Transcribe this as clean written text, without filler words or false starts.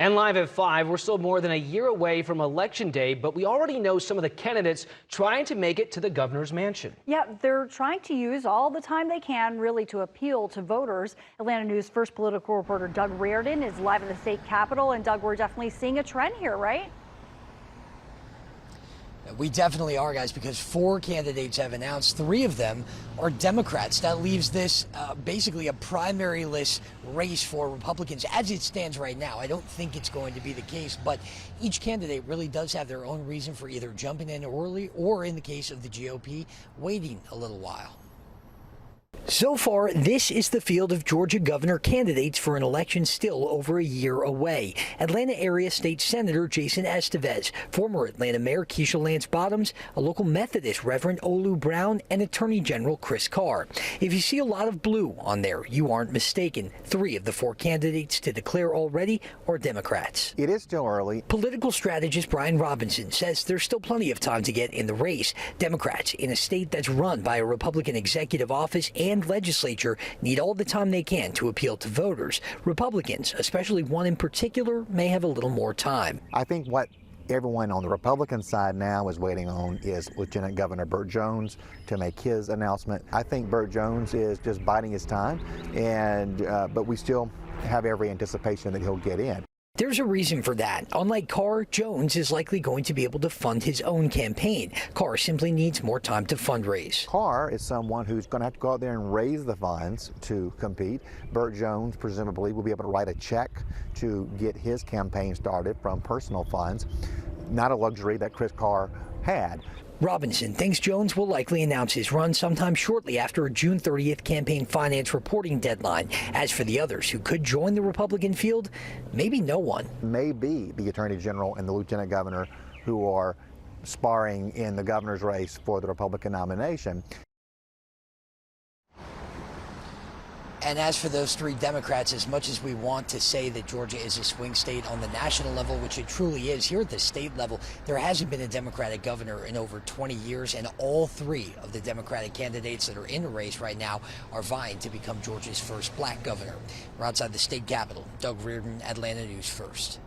And live at 5, we're still more than a year away from Election Day, but we already know some of the candidates trying to make it to the governor's mansion. Yeah, they're trying to use all the time they can, really, to appeal to voters. Atlanta News first political reporter Doug Reardon is live in the state capitol. And Doug, we're definitely seeing a trend here, right? We definitely are, guys, because 4 candidates have announced. 3 of them are Democrats. That leaves this basically a primary-less race for Republicans as it stands right now. I don't think it's going to be the case, but each candidate really does have their own reason for either jumping in early or, in the case of the GOP, waiting a little while. So far, this is the field of Georgia governor candidates for an election still over a year away. Atlanta area state senator Jason Estevez, former Atlanta mayor Keisha Lance Bottoms, a local Methodist Reverend Olu Brown, and Attorney General Chris Carr. If you see a lot of blue on there, you aren't mistaken. 3 of the 4 candidates to declare already are Democrats. It is still early. Political strategist Brian Robinson says there's still plenty of time to get in the race. Democrats in a state that's run by a Republican executive office and legislature need all the time they can to appeal to voters. Republicans, especially one in particular, may have a little more time. I think what everyone on the Republican side now is waiting on is Lieutenant Governor Burt Jones to make his announcement. I think Burt Jones is just biding his time, and but we still have every anticipation that he'll get in. There's a reason for that. Unlike Carr, Jones is likely going to be able to fund his own campaign. Carr simply needs more time to fundraise. Carr is someone who's going to have to go out there and raise the funds to compete. Burt Jones presumably will be able to write a check to get his campaign started from personal funds, not a luxury that Chris Carr had. Robinson thinks Jones will likely announce his run sometime shortly after a June 30th campaign finance reporting deadline. As for the others who could join the Republican field, maybe no one. Maybe the Attorney General and the Lieutenant Governor who are sparring in the governor's race for the Republican nomination. And as for those 3 Democrats, as much as we want to say that Georgia is a swing state on the national level, which it truly is, here at the state level, there hasn't been a Democratic governor in over 20 years, and all 3 of the Democratic candidates that are in the race right now are vying to become Georgia's first black governor. We're outside the state capitol. Doug Reardon, Atlanta News First.